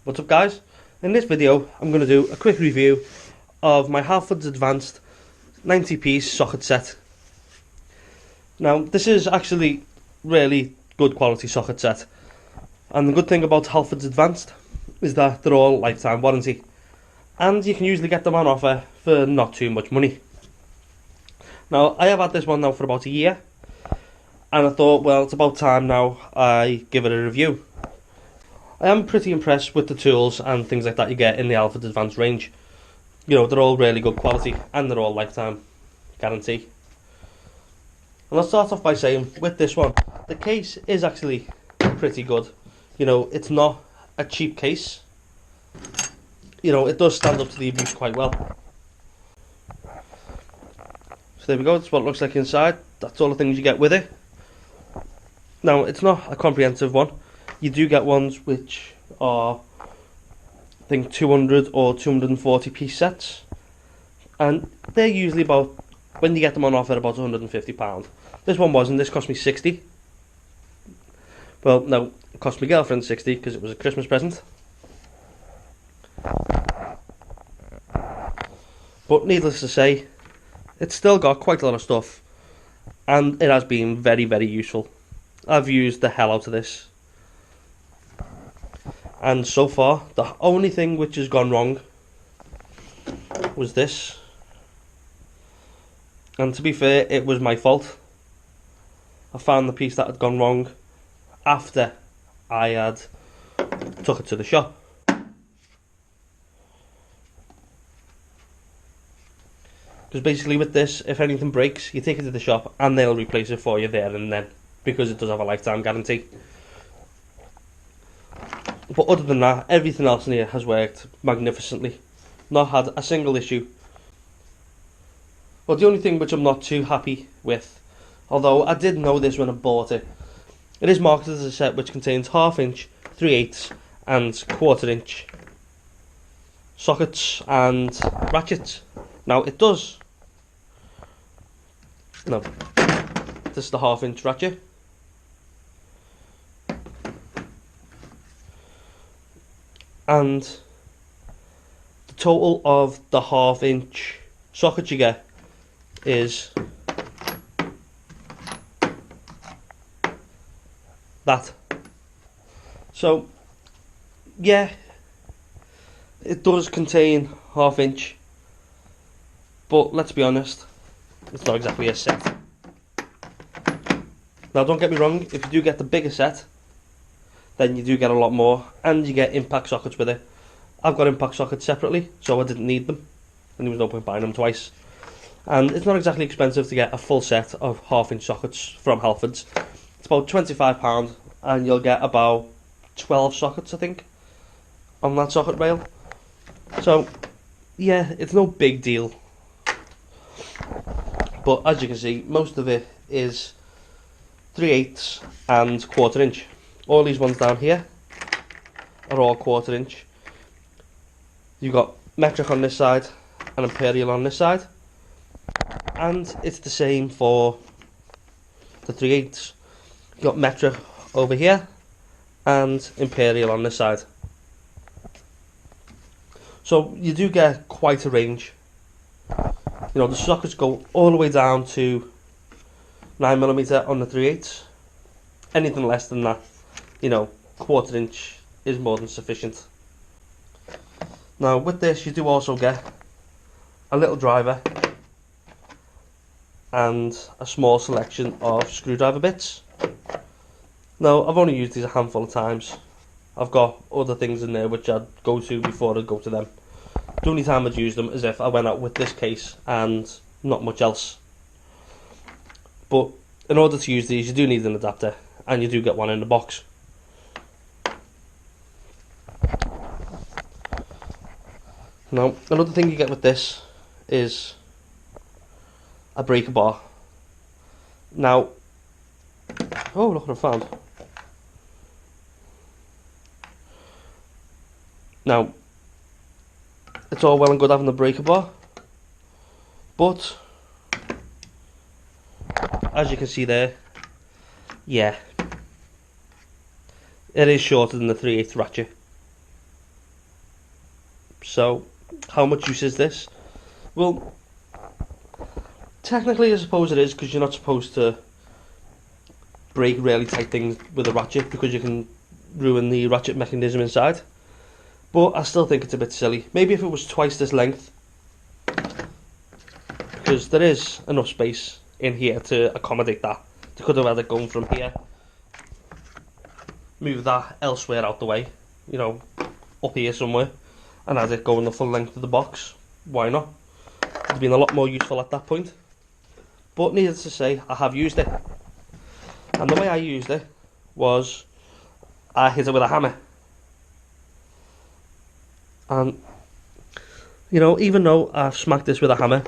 What's up guys? In this video I'm going to do a quick review of my Halfords Advanced 90-piece socket set. Now this is actually really good quality socket set, and the good thing about Halfords Advanced is that they're all lifetime warranty and you can usually get them on offer for not too much money. Now I have had this one now for about a year and I thought, well, it's about time now I give it a review. I am pretty impressed with the tools and things like that you get in the Halfords Advanced range. You know, they're all really good quality and they're all lifetime guarantee. And I'll start off by saying, with this one, the case is actually pretty good. You know, it's not a cheap case. You know, it does stand up to the abuse quite well. So there we go, that's what it looks like inside. That's all the things you get with it. Now, it's not a comprehensive one. You do get ones which are, I think, 200 or 240 piece sets, and they're usually about, when you get them on offer, about £150. This one wasn't. This cost me 60. Well, no, it cost my girlfriend 60 because it was a Christmas present. But needless to say, it's still got quite a lot of stuff, and it has been very, very useful. I've used the hell out of this. And so far, the only thing which has gone wrong was this. And to be fair, it was my fault. I found the piece that had gone wrong after I had took it to the shop. Because basically with this, if anything breaks, you take it to the shop and they'll replace it for you there and then, because it does have a lifetime guarantee. But other than that, everything else in here has worked magnificently. Not had a single issue. Well, the only thing which I'm not too happy with, although I did know this when I bought it, it is marketed as a set which contains 1/2 inch, 3/8 and 1/4 inch sockets and ratchets. Now it does. No, this is the 1/2 inch ratchet. And the total of the 1/2 inch socket you get is that. So yeah, it does contain 1/2 inch, but let's be honest, it's not exactly a set. Now don't get me wrong, if you do get the bigger set, then you do get a lot more, and you get impact sockets with it. I've got impact sockets separately, so I didn't need them, and there was no point buying them twice. And it's not exactly expensive to get a full set of 1/2 inch sockets from Halfords. It's about £25, and you'll get about 12 sockets, I think, on that socket rail. So yeah, it's no big deal. But as you can see, most of it is 3/8 and 1/4 inch. All these ones down here are all 1/4 inch. You've got metric on this side and imperial on this side, and it's the same for the 3/8. You've got metric over here and imperial on this side. So you do get quite a range. You know, the sockets go all the way down to 9mm on the 3/8. Anything less than that, you know, 1/4 inch is more than sufficient. Now with this you do also get a little driver and a small selection of screwdriver bits. Now I've only used these a handful of times. I've got other things in there which I'd go to before I go to them. The only time I'd use them is if I went out with this case and not much else. But in order to use these you do need an adapter, and you do get one in the box. Now, another thing you get with this is a breaker bar. Now, oh look what I found. Now, it's all well and good having the breaker bar, but as you can see there, yeah, it is shorter than the 3/8 ratchet. So, how much use is this? Well, technically I suppose it is, because you're not supposed to break really tight things with a ratchet, because you can ruin the ratchet mechanism inside. But I still think it's a bit silly. Maybe if it was twice this length, because there is enough space in here to accommodate that. They could have had it going from here, move that elsewhere out the way, you know, up here somewhere, and had it going the full length of the box. Why not? It would have been a lot more useful at that point. But needless to say, I have used it. And the way I used it was, I hit it with a hammer. And, you know, even though I've smacked this with a hammer,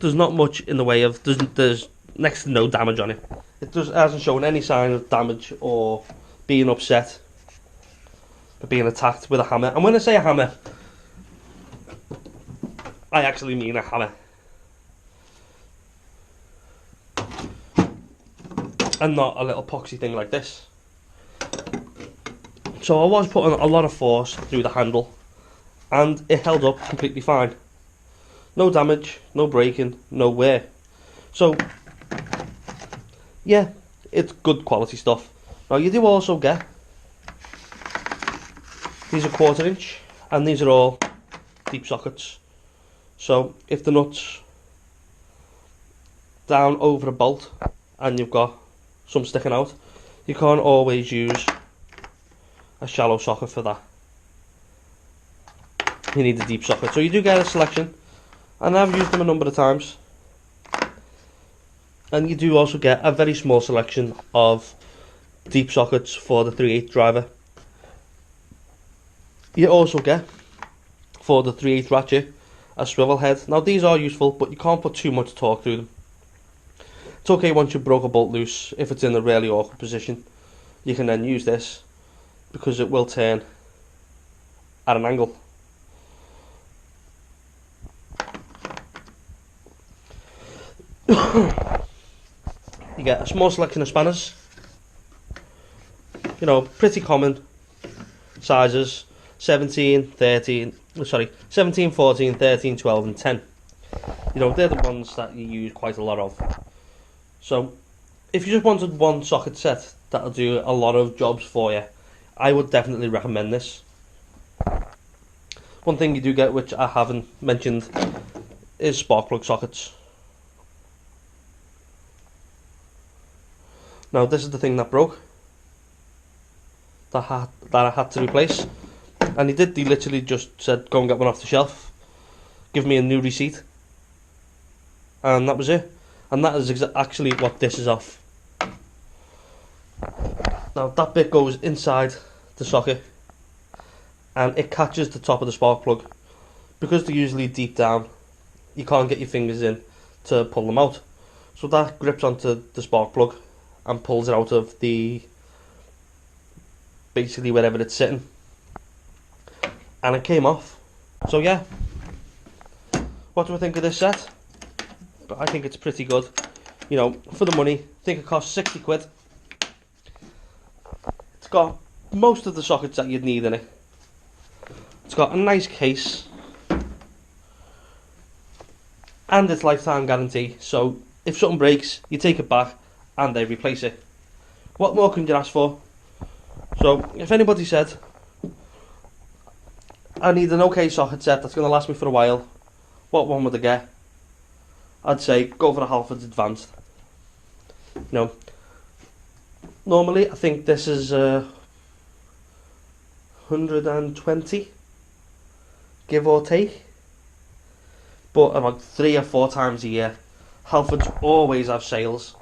there's not much in the way of, there's next to no damage on it. It hasn't shown any sign of damage or being upset or being attacked with a hammer. And when I say a hammer, I actually mean a hammer. And not a little poxy thing like this. So I was putting a lot of force through the handle, and it held up completely fine. No damage, no breaking, no wear. So, yeah, it's good quality stuff. Now you do also get, these are 1/4 inch, and these are all deep sockets. So if the nut's down over a bolt, and you've got some sticking out, you can't always use a shallow socket for that. You need a deep socket. So you do get a selection, and I've used them a number of times. And you do also get a very small selection of deep sockets for the 3/8 driver. You also get, for the 3/8 ratchet, a swivel head. Now these are useful, but you can't put too much torque through them. It's okay once you've broke a bolt loose, if it's in a really awkward position, you can then use this, because it will turn at an angle. You get a small selection of spanners, you know, pretty common sizes, 17, 13, 14, 13, 12 and 10. You know, they're the ones that you use quite a lot of. So, if you just wanted one socket set that'll do a lot of jobs for you, I would definitely recommend this. One thing you do get, which I haven't mentioned, is spark plug sockets. Now this is the thing that broke, that I had to replace, and he literally just said, go and get one off the shelf, give me a new receipt, and that was it. And that is actually what this is off. Now that bit goes inside the socket, and it catches the top of the spark plug. Because they're usually deep down, you can't get your fingers in to pull them out. So that grips onto the spark plug and pulls it out of basically wherever it's sitting. And it came off. So yeah, what do I think of this set? But I think it's pretty good. You know, for the money, I think it cost 60 quid. It's got most of the sockets that you'd need in it. It's got a nice case, and it's lifetime guarantee. So if something breaks, you take it back and they replace it. What more can you ask for? So if anybody said, I need an okay socket set that's going to last me for a while, what one would I get? I'd say go for the Halfords Advanced. You know, normally I think this is 120, give or take. But about 3 or 4 times a year, Halfords always have sales,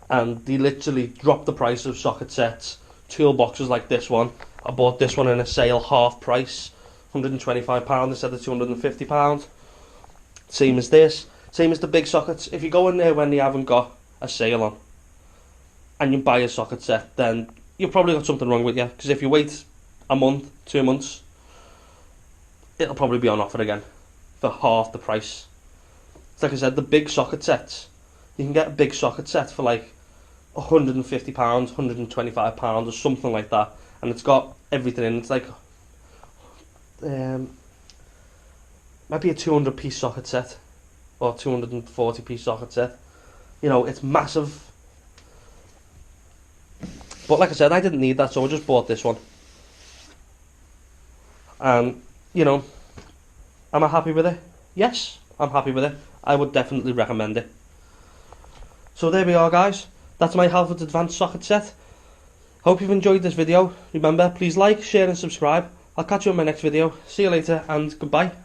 and they literally drop the price of socket sets, toolboxes like this one. I bought this one in a sale, half price, £125 instead of £250. Same as this, same as the big sockets. If you go in there when they haven't got a sale on, and you buy a socket set, then you've probably got something wrong with you. Because if you wait a month, 2 months, it'll probably be on offer again for half the price. It's like I said, the big socket sets. You can get a big socket set for like £150, £125 or something like that, and it's got everything in. It's like might be a 200 piece socket set or 240 piece socket set. You know, it's massive. But like I said, I didn't need that, so I just bought this one. And, you know, am I happy with it? Yes, I'm happy with it. I would definitely recommend it. So there we are, guys. That's my Halfords Advanced socket set. Hope you've enjoyed this video. Remember, please like, share and subscribe. I'll catch you in my next video. See you later and goodbye.